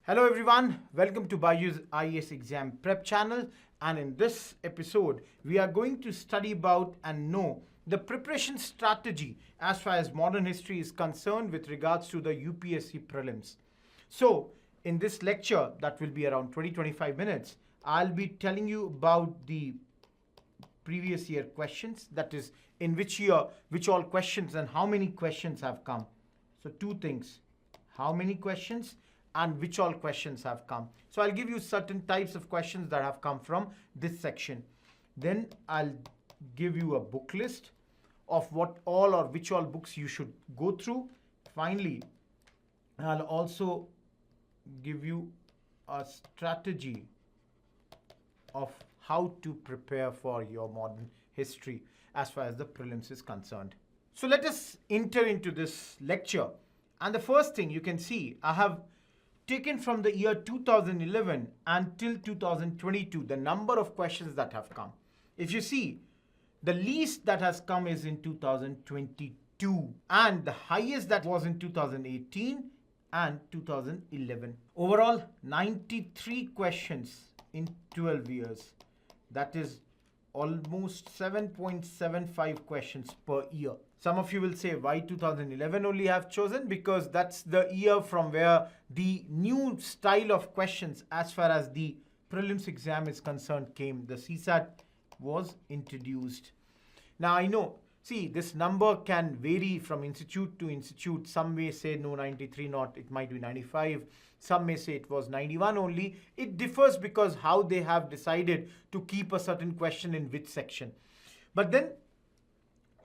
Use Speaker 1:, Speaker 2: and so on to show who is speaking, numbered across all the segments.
Speaker 1: Hello everyone, welcome to BYJU'S IAS Exam Prep channel, and in this episode we are going to study about and know the preparation strategy as far as modern history is concerned with regards to the UPSC Prelims. So in this lecture that will be around 20-25 minutes, I'll be telling you about the previous year questions, that is in which year, which all questions and how many questions have come. So two things, how many questions and which all questions have come. So I'll give you certain types of questions that have come from this section. Then I'll give you a book list of what all or which all books you should go through. Finally, I'll also give you a strategy of how to prepare for your modern history as far as the prelims is concerned. So let us enter into this lecture. And the first thing you can see, I have taken from the year 2011 until 2022, the number of questions that have come. If you see, the least that has come is in 2022, and the highest that was in 2018 and 2011. Overall, 93 questions in 12 years. That is almost 7.75 questions per year. Some of you will say, why 2011 only have chosen? Because that's the year from where the new style of questions as far as the prelims exam is concerned came. The CSAT was introduced. Now I know, see, this number can vary from institute to institute. Some may say no, 93 not, it might be 95. Some may say it was 91 only. It differs because how they have decided to keep a certain question in which section. But then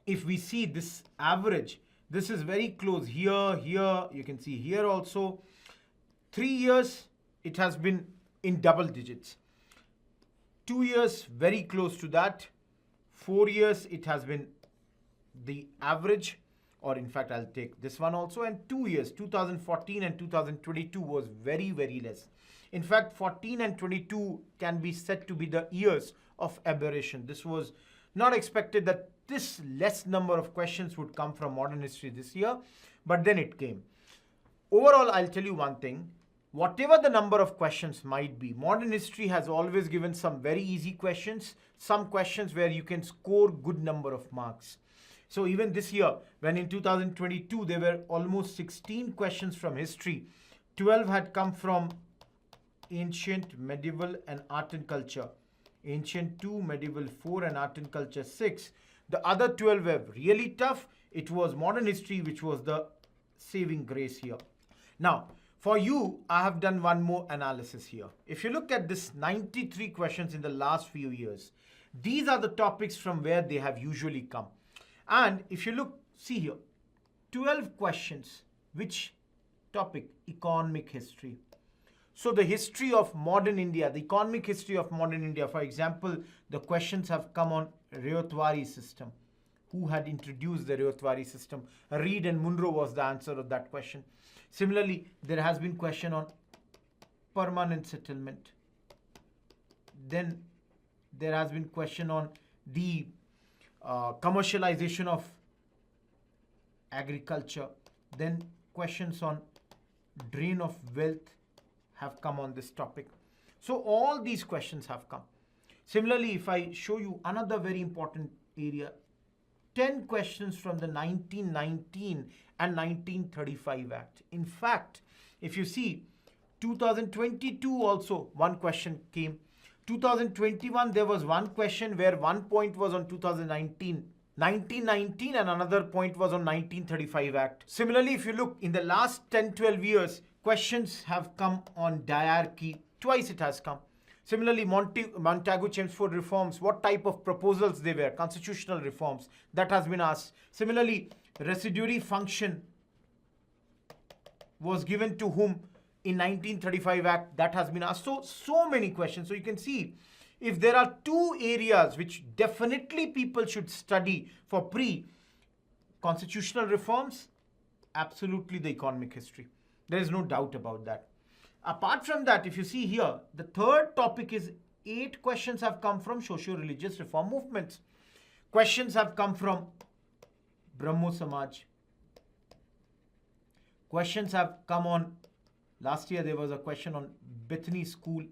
Speaker 1: if we see this average, this is very close here, you can see here also. 3 years, it has been in double digits. 2 years, very close to that. 4 years, it has been the average, or in fact, I'll take this one also. And 2 years, 2014 and 2022 was very, very less. In fact, 14 and 22 can be said to be the years of aberration. This was not expected that this less number of questions would come from modern history this year, but then it came. Overall, I'll tell you one thing, whatever the number of questions might be, modern history has always given some very easy questions, some questions where you can score good number of marks. So even this year, when in 2022, there were almost 16 questions from history, 12 had come from ancient, medieval, and art and culture. Ancient 2, medieval 4, and art and culture 6. The other 12 were really tough. It was modern history which was the saving grace here. Now, for you, I have done one more analysis here. If you look at this 93 questions in the last few years, these are the topics from where they have usually come. And if you look, see here, 12 questions. Which topic? Economic history. So the history of modern India, the economic history of modern India, for example, the questions have come on Ryotwari system. Who had introduced the Ryotwari system? Reed and Munro was the answer of that question. Similarly, there has been question on permanent settlement. Then there has been question on the commercialization of agriculture. Then questions on drain of wealth have come on this topic. So all these questions have come. Similarly, if I show you another very important area, 10 questions from the 1919 and 1935 Act. In fact, if you see, 2022 also one question came. 2021 there was one question where one point was on 1919 and another point was on 1935 Act. Similarly, if you look in the last 10-12 years, questions have come on diarchy. Twice it has come. Similarly, Montagu-Chelmsford reforms, what type of proposals they were, constitutional reforms, that has been asked. Similarly, residuary function was given to whom in 1935 Act, that has been asked. So many questions. So you can see, if there are two areas which definitely people should study for pre-constitutional reforms, absolutely the economic history. There is no doubt about that. Apart from that, if you see here, the third topic is 8 questions have come from socio-religious reform movements. Questions have come from Brahmo Samaj. Questions have come on Last year there was a question on Bethany School,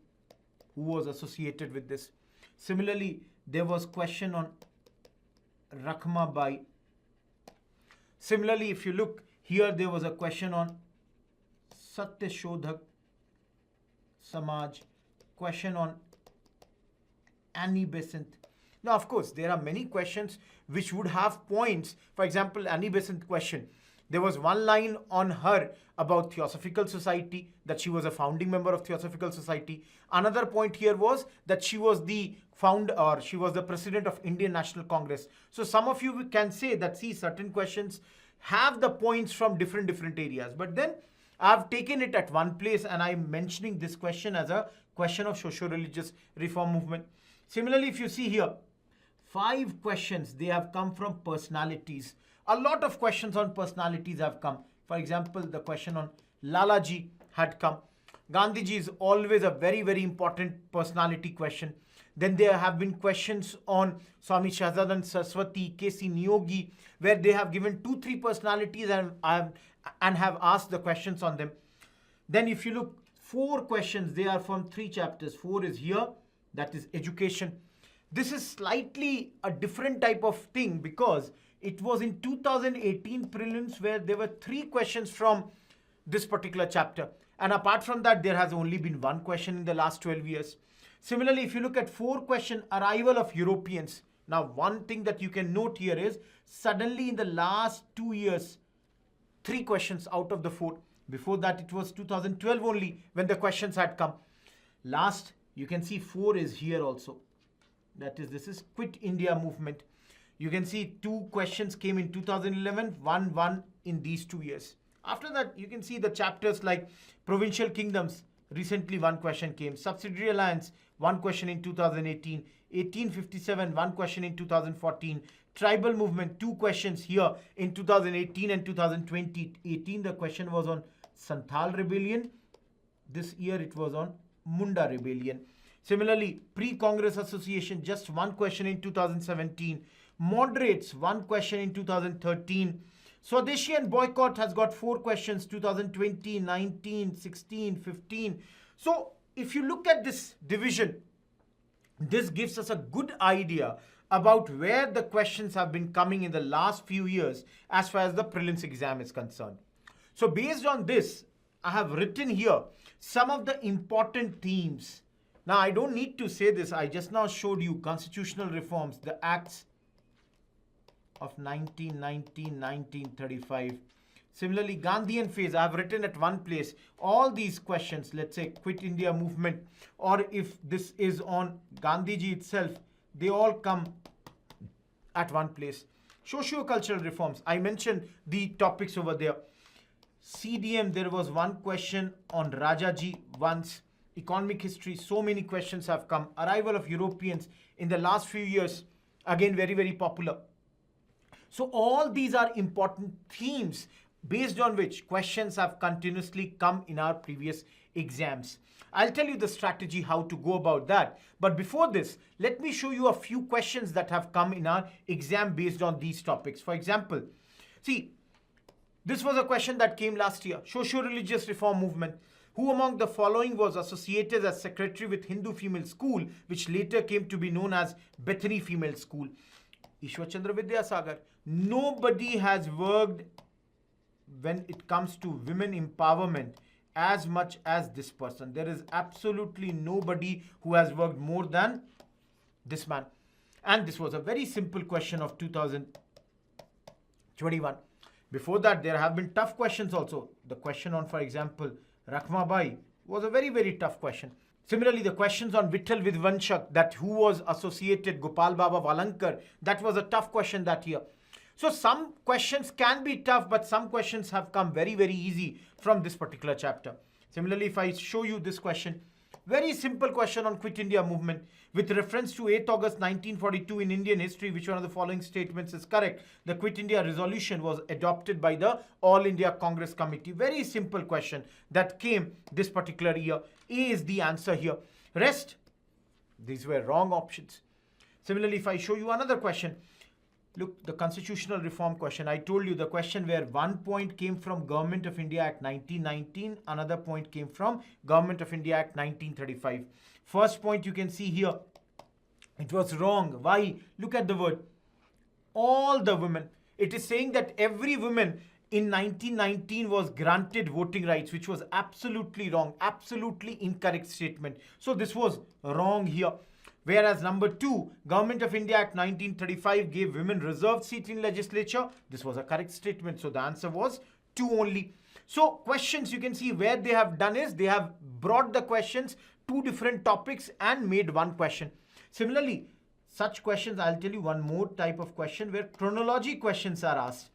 Speaker 1: who was associated with this. Similarly, there was question on Rakhma Bai. Similarly, if you look here, there was a question on Satya Shodhak Samaj, question on Annie Besant. Now, of course, there are many questions which would have points. For example, Annie Besant question. There was one line on her about Theosophical Society, that she was a founding member of Theosophical Society. Another point here was that she was the founder, or she was the president of Indian National Congress. So some of you can say that, see, certain questions have the points from different areas. But then I've taken it at one place and I'm mentioning this question as a question of socio-religious reform movement. Similarly, if you see here, 5 questions, they have come from personalities. A lot of questions on personalities have come. For example, the question on Lalaji had come. Gandhiji is always a very important personality question. Then there have been questions on Swami Shahzadan Saraswati, K.C. Niyogi, where they have given 2-3 personalities and have asked the questions on them. Then if you look, 4 questions, they are from 3 chapters. 4 is here, that is education. This is slightly a different type of thing because it was in 2018 prelims where there were 3 questions from this particular chapter. And apart from that, there has only been 1 question in the last 12 years. Similarly, if you look at 4 question, arrival of Europeans. Now, one thing that you can note here is suddenly in the last 2 years, 3 questions out of the 4. Before that, it was 2012 only when the questions had come. Last, you can see 4 is here also. That is, this is Quit India movement. You can see 2 questions came in 2011, one in these 2 years. After that, you can see the chapters like Provincial Kingdoms. Recently, 1 question came. Subsidiary Alliance, 1 question in 2018. 1857, 1 question in 2014. Tribal Movement, 2 questions here in 2018 and 2020. 18, the question was on Santhal Rebellion. This year, it was on Munda Rebellion. Similarly, Pre-Congress Association, just 1 question in 2017. Moderates, 1 question in 2013. Swadeshi and Boycott has got 4 questions, 2020, 19, 16, 15. So if you look at this division, this gives us a good idea about where the questions have been coming in the last few years as far as the prelims exam is concerned. So based on this, I have written here some of the important themes. Now, I don't need to say this. I just now showed you constitutional reforms, the acts of 1919, 1935. Similarly, Gandhian phase, I have written at one place all these questions, let's say Quit India movement, or if this is on Gandhiji itself, they all come at one place. Socio-cultural reforms, I mentioned the topics over there. CDM, there was 1 question on Rajaji once. Economic history, so many questions have come. Arrival of Europeans in the last few years, again very popular. So all these are important themes based on which questions have continuously come in our previous exams. I'll tell you the strategy how to go about that. But before this, let me show you a few questions that have come in our exam based on these topics. For example, see, this was a question that came last year. Socio-religious reform movement. Who among the following was associated as secretary with Hindu Female School, which later came to be known as Bethany Female School? Ishwar Chandra Vidyasagar. Nobody has worked when it comes to women empowerment as much as this person. There is absolutely nobody who has worked more than this man. And this was a very simple question of 2021. Before that, there have been tough questions also. The question on, for example, Rakhma Bai was a very tough question. Similarly, the questions on Vittal Vidvanshak, that who was associated, Gopal Baba Valankar, that was a tough question that year. So some questions can be tough, but some questions have come very easy from this particular chapter. Similarly, if I show you this question, very simple question on Quit India movement with reference to 8th August 1942 in Indian history, which one of the following statements is correct? The Quit India resolution was adopted by the All India Congress Committee. Very simple question that came this particular year. A is the answer here. Rest, these were wrong options. Similarly, if I show you another question, Look, the constitutional reform question. I told you the question where 1 point came from Government of India Act 1919, another point came from Government of India Act 1935. First point you can see here, it was wrong. Why? Look at the word. All the women. It is saying that every woman in 1919 was granted voting rights, which was absolutely wrong, absolutely incorrect statement. So this was wrong here. Whereas number 2, Government of India Act 1935 gave women reserved seat in legislature. This was a correct statement. So the answer was 2 only. So questions, you can see where they have done is they have brought the questions, 2 different topics and made 1 question. Similarly, such questions, I'll tell you one more type of question where chronology questions are asked,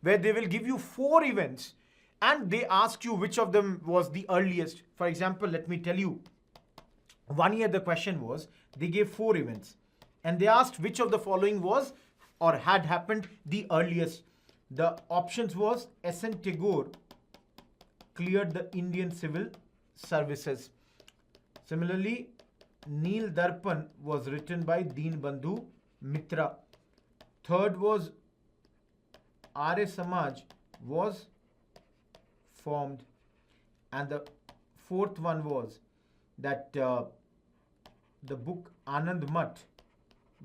Speaker 1: where they will give you 4 events and they ask you which of them was the earliest. For example, let me tell you, one year the question was, they gave 4 events and they asked which of the following was or had happened the earliest. The options was S.N. Tagore cleared the Indian Civil Services. Similarly, Neel Darpan was written by Deenbandhu Mitra. Third was Arya Samaj was formed. And the fourth one was that the book Anand Mat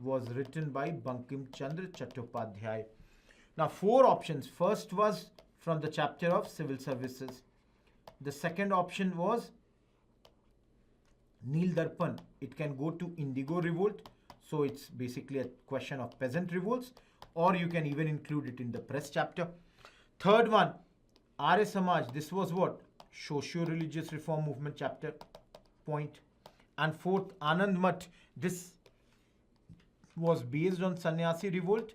Speaker 1: was written by Bankim Chandra Chattopadhyay. Now 4 options. First was from the chapter of Civil Services. The second option was Neel Darpan. It can go to Indigo Revolt. So it's basically a question of peasant revolts, or you can even include it in the press chapter. Third one, Arya Samaj. This was what? Socio-religious reform movement chapter point. And fourth, Anand Mat. This was based on Sannyasi revolt.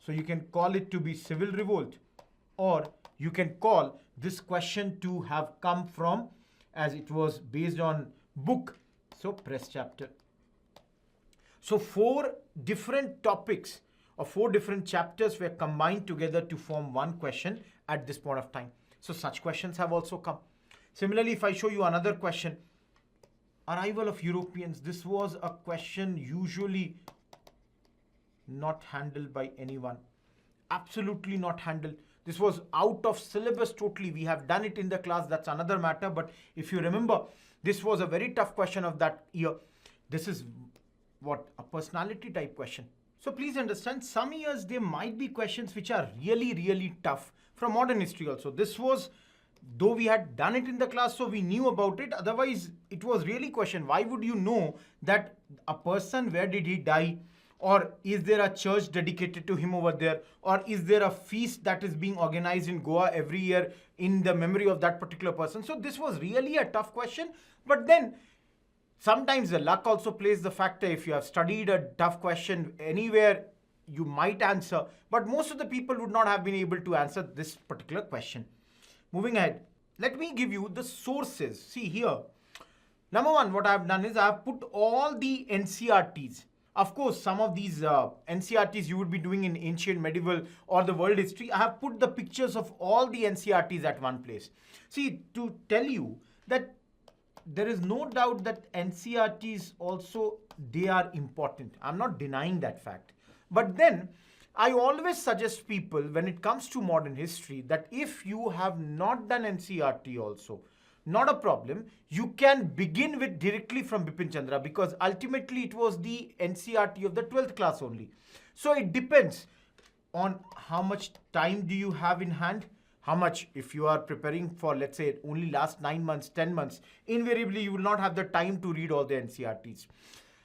Speaker 1: So you can call it to be civil revolt, or you can call this question to have come from, as it was based on book, so press chapter. So 4 different topics or 4 different chapters were combined together to form 1 question at this point of time. So such questions have also come. Similarly, if I show you another question, arrival of Europeans. This was a question usually not handled by anyone. Absolutely not handled. This was out of syllabus totally. We have done it in the class. That's another matter. But if you remember, this was a very tough question of that year. This is what? A personality type question. So please understand, some years there might be questions which are really, really tough from modern history also. This was, though we had done it in the class, so we knew about it. Otherwise, it was really question. Why would you know that a person, where did he die? Or is there a church dedicated to him over there? Or is there a feast that is being organized in Goa every year in the memory of that particular person? So this was really a tough question. But then sometimes the luck also plays the factor. If you have studied a tough question anywhere, you might answer. But most of the people would not have been able to answer this particular question. Moving ahead, let me give you the sources. See here. Number 1, what I have done is I have put all the NCRTs. Of course, some of these NCRTs you would be doing in ancient, medieval or the world history. I have put the pictures of all the NCRTs at one place. See, to tell you that there is no doubt that NCRTs also, they are important. I'm not denying that fact. But then I always suggest people when it comes to modern history that if you have not done NCRT also, not a problem. You can begin with directly from Bipin Chandra, because ultimately it was the NCRT of the 12th class only. So it depends on how much time do you have in hand, how much, if you are preparing for, let's say, only last 9 months, 10 months, invariably you will not have the time to read all the NCRTs.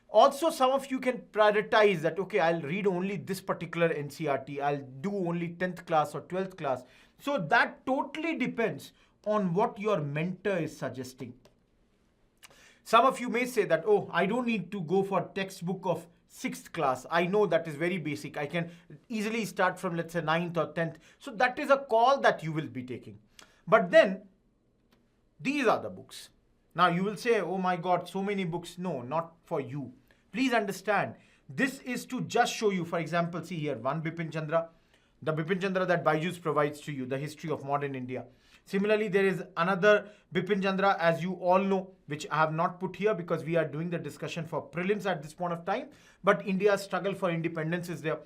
Speaker 1: Also, some of you can prioritize that, okay, I'll read only this particular NCRT, I'll do only 10th class or 12th class. So that totally depends on what your mentor is suggesting. Some of you may say that, oh, I don't need to go for textbook of 6th class. I know that is very basic. I can easily start from, let's say, 9th or 10th. So that is a call that you will be taking. But then, these are the books. Now you will say, oh my God, so many books. No, not for you. Please understand, this is to just show you, for example, see here, one Bipin Chandra, the Bipin Chandra that BYJU'S provides to you, the history of modern India. Similarly, there is another Bipin Chandra, as you all know, which I have not put here because we are doing the discussion for prelims at this point of time. But India's struggle for independence is there.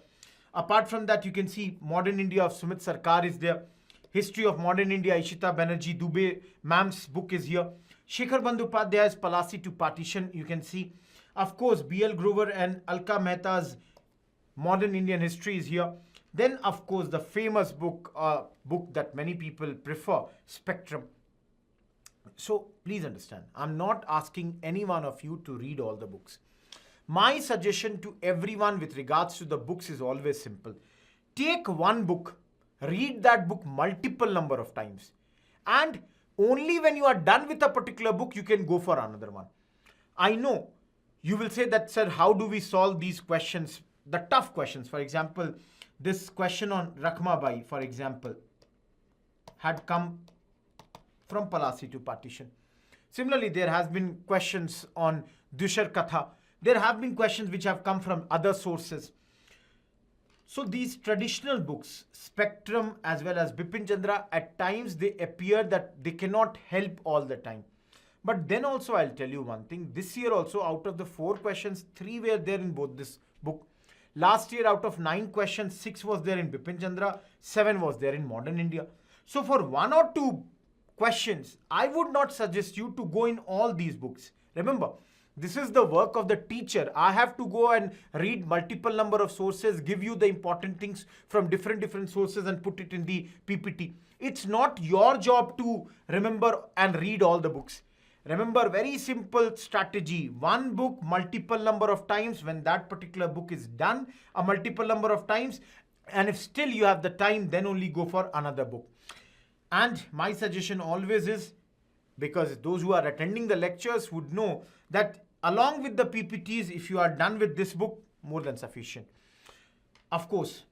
Speaker 1: Apart from that, you can see Modern India of Sumit Sarkar is there. History of Modern India, Ishita Banerjee Dubey ma'am's book is here. Shekhar Bandyopadhyay's Palasi to Partition, you can see. Of course, B.L. Grover and Alka Mehta's Modern Indian History is here. Then, of course, the famous book that many people prefer, Spectrum. So, please understand, I'm not asking any one of you to read all the books. My suggestion to everyone with regards to the books is always simple. Take one book, read that book multiple number of times, and only when you are done with a particular book, you can go for another one. I know you will say that, sir, how do we solve these questions, the tough questions? For example, this question on Rakhmabai, for example, had come from Palasi to Partition. Similarly, there has been questions on Dushar Katha. There have been questions which have come from other sources. So these traditional books, Spectrum as well as Bipin Chandra, at times they appear that they cannot help all the time. But then also I'll tell you one thing. This year also, out of the 4 questions, 3 were there in both this book. Last year, out of 9 questions, 6 was there in Bipin Chandra, 7 was there in Modern India. So for 1 or 2 questions, I would not suggest you to go in all these books. Remember, this is the work of the teacher. I have to go and read multiple number of sources, give you the important things from different sources and put it in the PPT. It's not your job to remember and read all the books. Remember, very simple strategy. One book, multiple number of times. When that particular book is done, a multiple number of times. And if still you have the time, then only go for another book. And my suggestion always is, because those who are attending the lectures would know that along with the PPTs, if you are done with this book, more than sufficient. Of course,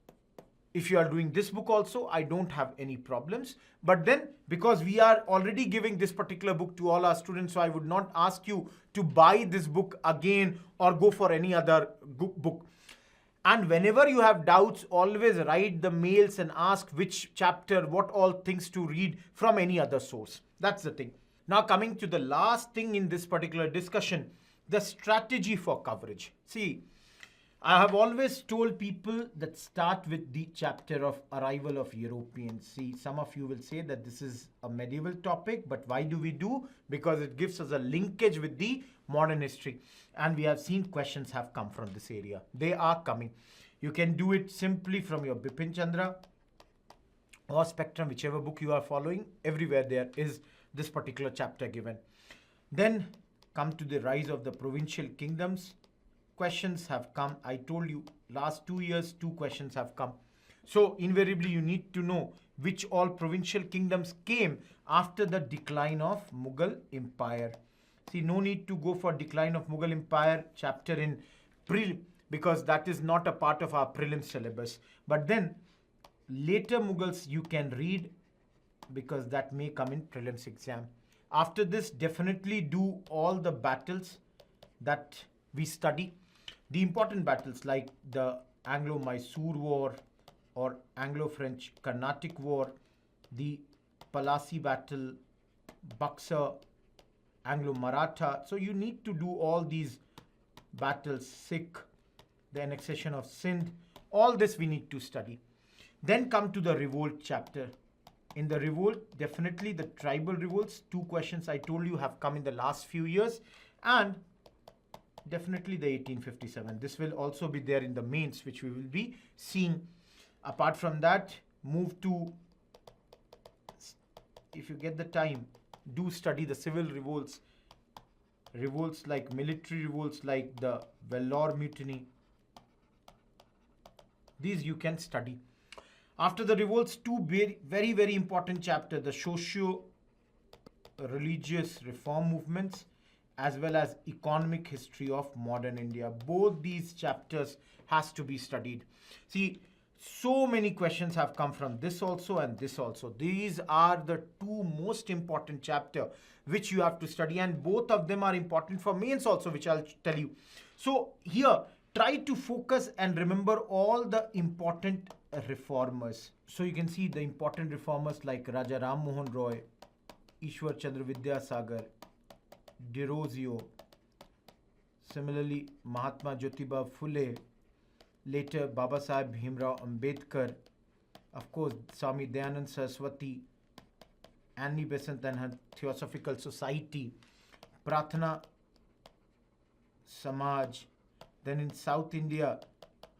Speaker 1: if you are doing this book also, I don't have any problems. But then, because we are already giving this particular book to all our students, so I would not ask you to buy this book again or go for any other book. And whenever you have doubts, always write the mails and ask which chapter, what all things to read from any other source. That's the thing. Now coming to the last thing in this particular discussion, the strategy for coverage. See, I have always told people that start with the chapter of arrival of Europeans. See, some of you will say that this is a medieval topic, but why do we do? Because it gives us a linkage with the modern history. And we have seen questions have come from this area. They are coming. You can do it simply from your Bipin Chandra or Spectrum, whichever book you are following. Everywhere there is this particular chapter given. Then come to the rise of the provincial kingdoms. Questions have come. I told you last 2 years, 2 questions have come. So invariably you need to know which all provincial kingdoms came after the decline of Mughal Empire. See, no need to go for decline of Mughal Empire chapter in prelim, because that is not a part of our prelim syllabus. But then later Mughals you can read, because that may come in prelims exam. After this, definitely do all the battles that we study. The important battles like the Anglo-Mysore War or Anglo-French Carnatic War, the Palasi battle, Buxar, Anglo-Maratha. So you need to do all these battles, Sikh, the annexation of Sindh. All this we need to study. Then come to the revolt chapter. In the revolt, definitely the tribal revolts, 2 questions I told you have come in the last few years, and definitely the 1857. This will also be there in the mains, which we will be seeing. Apart from that, move to, if you get the time, do study the civil revolts. Revolts like military revolts like the Vellore Mutiny. These you can study. After the revolts, 2 very important chapters, the socio-religious reform movements as well as economic history of modern India. Both these chapters has to be studied. See, so many questions have come from this also and this also. These are the 2 most important chapters which you have to study, and both of them are important for mains also, which I'll tell you. So here, try to focus and remember all the important reformers. So you can see the important reformers like Raja Ram Mohan Roy, Ishwar Chandra Vidyasagar, De Rosio, similarly Mahatma Jyotiba Phule, later Baba Sahib Bhimrao Ambedkar, of course Swami Dayanand Saraswati, Annie Besant and her Theosophical Society, Prathana Samaj. Then in South India,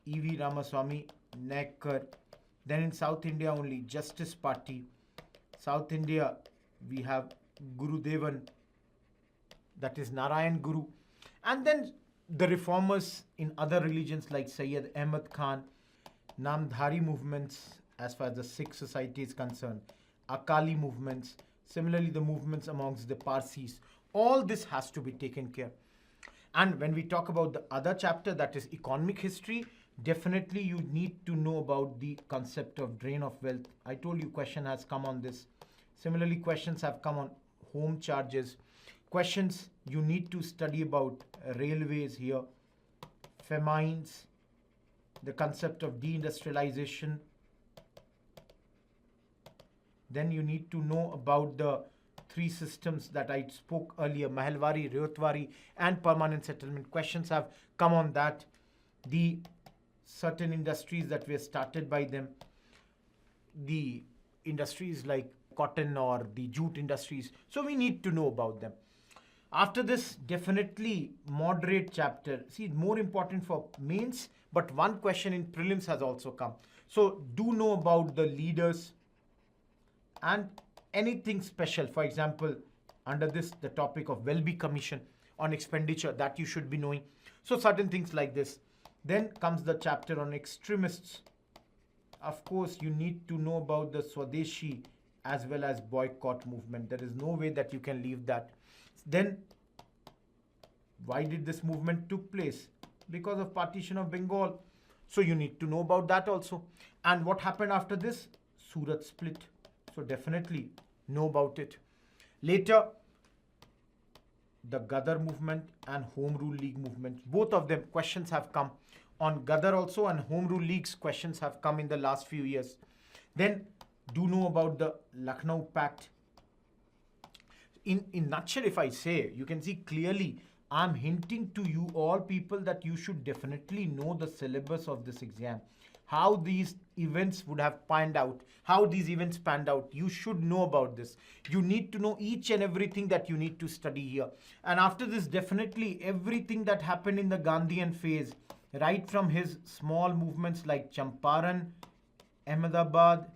Speaker 1: E.V. Ramaswamy Naikar. Then in South India only Justice Party. South India we have Guru Devan, that is Narayan Guru. And then the reformers in other religions like Sayyid Ahmad Khan, Namdhari movements as far as the Sikh society is concerned, Akali movements, similarly the movements amongst the Parsis. All this has to be taken care. And when we talk about the other chapter, that is economic history, definitely you need to know about the concept of drain of wealth. I told you question has come on this. Similarly, questions have come on home charges. Questions you need to study about railways here, famines, the concept of deindustrialization. Then you need to know about the three systems that I spoke earlier, Mahalwari, Ryotwari and permanent settlement. Questions have come on that. The certain industries that were started by them, the industries like cotton or the jute industries. So we need to know about them. After this, definitely moderate chapter. See, more important for mains, but one question in prelims has also come. So do know about the leaders and anything special. For example, under this, the topic of Welby Commission on expenditure, that you should be knowing. So certain things like this. Then comes the chapter on extremists. Of course, you need to know about the Swadeshi as well as boycott movement. There is no way that you can leave that. Then, why did this movement took place? Because of partition of Bengal. So you need to know about that also. And what happened after this? Surat split. So definitely know about it. Later, the Gadar movement and Home Rule League movement. Both of them questions have come. On Gadar also and Home Rule Leagues questions have come in the last few years. Then do know about the Lucknow Pact. In nutshell, if I say, you can see clearly, I'm hinting to you all people that you should definitely know the syllabus of this exam. How these events would have panned out, how these events panned out. You should know about this. You need to know each and everything that you need to study here. And after this, definitely everything that happened in the Gandhian phase, right from his small movements like Champaran, Ahmedabad,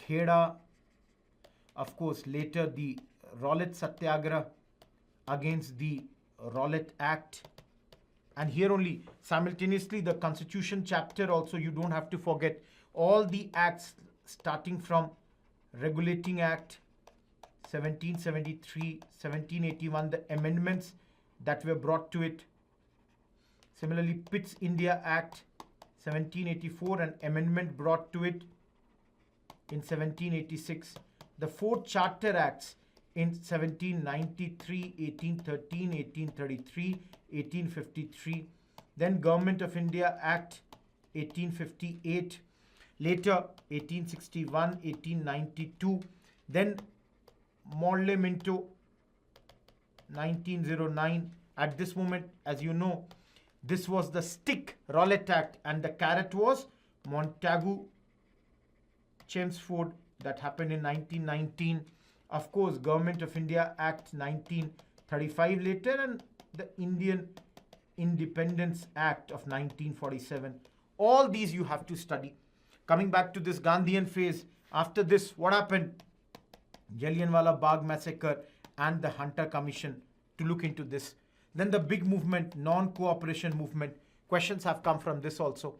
Speaker 1: Kheda, of course, later the Rowlatt Satyagraha against the Rowlatt Act. And here only, simultaneously, the Constitution chapter also, you don't have to forget all the acts starting from Regulating Act, 1773, 1781, the amendments that were brought to it. Similarly, Pitt's India Act, 1784, an amendment brought to it in 1786. The four Charter Acts in 1793, 1813, 1833, 1853. Then Government of India Act, 1858. Later, 1861, 1892. Then Morley Minto, 1909. At this moment, as you know, this was the stick Rowlatt Act and the carrot was Montagu Chelmsford, that happened in 1919. Of course, Government of India Act 1935 later, and the Indian Independence Act of 1947. All these you have to study. Coming back to this Gandhian phase, after this, what happened? Jallianwala Bagh massacre and the Hunter Commission to look into this. Then the big movement, non-cooperation movement. Questions have come from this also.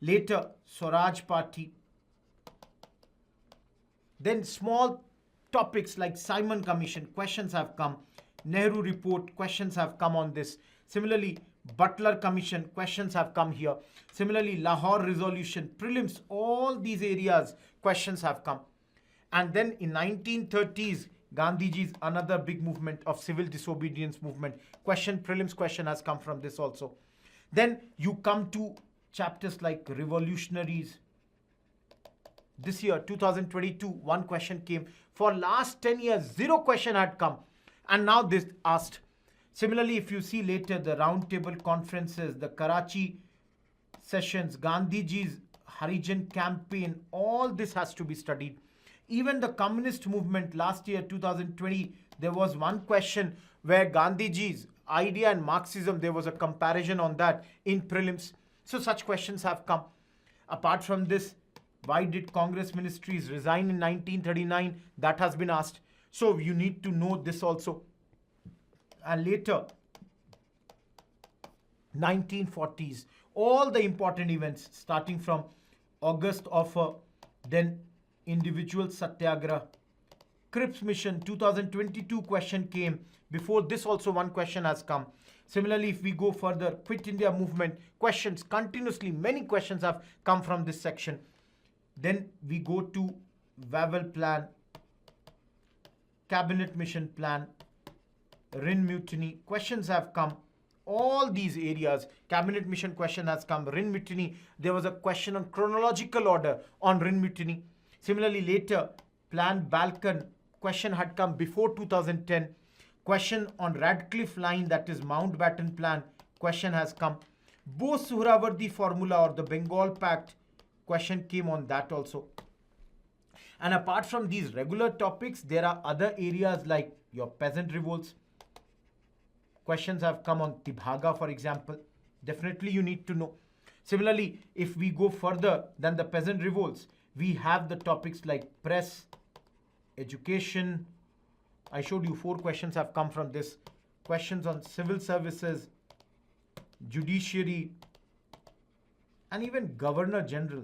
Speaker 1: Later, Swaraj Party. Then small topics like Simon Commission, questions have come. Nehru Report, questions have come on this. Similarly, Butler Commission, questions have come here. Similarly, Lahore Resolution, prelims, all these areas, questions have come. And then in 1930s, Gandhiji's another big movement of civil disobedience movement. Prelims question has come from this also. Then you come to chapters like revolutionaries. This year, 2022, one question came. For last 10 years, 0 question had come. And now this asked. Similarly, if you see later the roundtable conferences, the Karachi sessions, Gandhiji's Harijan campaign, all this has to be studied. Even the communist movement last year, 2020, there was one question where Gandhiji's idea and Marxism, there was a comparison on that in prelims. So such questions have come. Apart from this, why did Congress ministries resign in 1939? That has been asked. So you need to know this also. And later, 1940s, all the important events starting from August Offer, then individual Satyagraha, Cripps Mission, 2022 question came. Before this also one question has come. Similarly, if we go further, Quit India movement, questions continuously, many questions have come from this section. Then we go to Wavell Plan, Cabinet Mission Plan, Rin Mutiny, questions have come. All these areas, Cabinet Mission question has come, Rin Mutiny, there was a question on chronological order on Rin Mutiny. Similarly, later, Plan Balkan, question had come before 2010. Question on Radcliffe Line, that is Mountbatten Plan, question has come. Bose-Suhrawardy formula or the Bengal Pact, question came on that also. And apart from these regular topics, there are other areas like your peasant revolts. Questions have come on Tibhaga, for example. Definitely you need to know. Similarly, if we go further than the peasant revolts, we have the topics like press, education. I showed you 4 questions have come from this. Questions on civil services, judiciary, and even Governor General.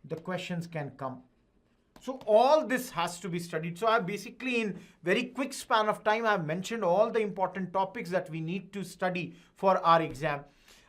Speaker 1: The questions can come. So all this has to be studied. So I basically, in very quick span of time, I've mentioned all the important topics that we need to study for our exam.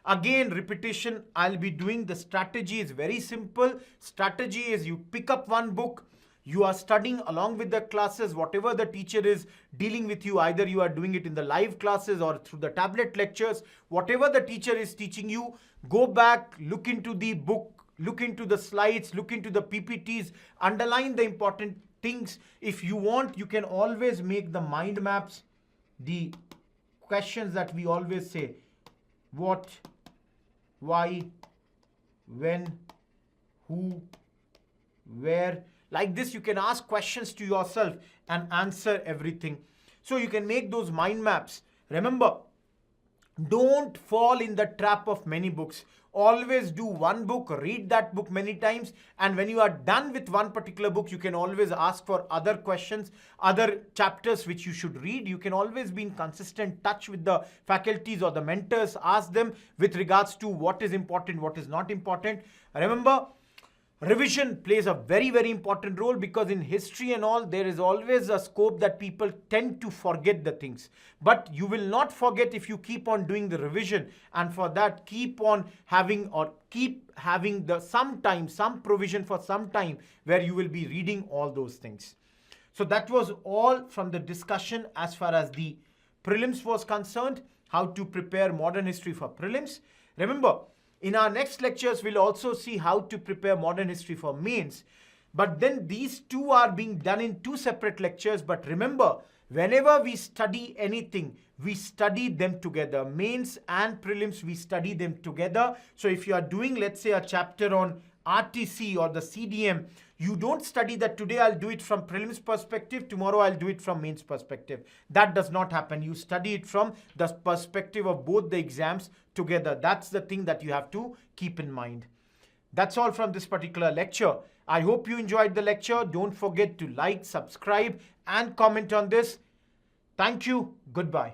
Speaker 1: Again, repetition, I'll be doing. The strategy is very simple. Strategy is you pick up one book, you are studying along with the classes, whatever the teacher is dealing with you, either you are doing it in the live classes or through the tablet lectures, whatever the teacher is teaching you, go back, look into the book, look into the slides, look into the PPTs, underline the important things. If you want, you can always make the mind maps, the questions that we always say, what, why, when, who, where. Like this, you can ask questions to yourself and answer everything. So you can make those mind maps. Remember, don't fall in the trap of many books. Always do one book, read that book many times, and when you are done with one particular book, you can always ask for other questions, other chapters which you should read. You can always be in consistent touch with the faculties or the mentors, ask them with regards to what is important, what is not important. Remember, revision plays a very, very important role, because in history and all, there is always a scope that people tend to forget the things. But you will not forget if you keep on doing the revision. And for that, keep having some time, some provision for some time where you will be reading all those things. So that was all from the discussion as far as the prelims was concerned, how to prepare modern history for prelims. Remember, in our next lectures, we'll also see how to prepare modern history for mains. But then these two are being done in 2 separate lectures. But remember, whenever we study anything, we study them together. Mains and prelims, we study them together. So if you are doing, let's say, a chapter on RTC or the CDM, you don't study that today I'll do it from prelims perspective, tomorrow I'll do it from mains perspective. That does not happen. You study it from the perspective of both the exams together. That's the thing that you have to keep in mind. That's all from this particular lecture. I hope you enjoyed the lecture. Don't forget to like, subscribe, and comment on this. Thank you. Goodbye.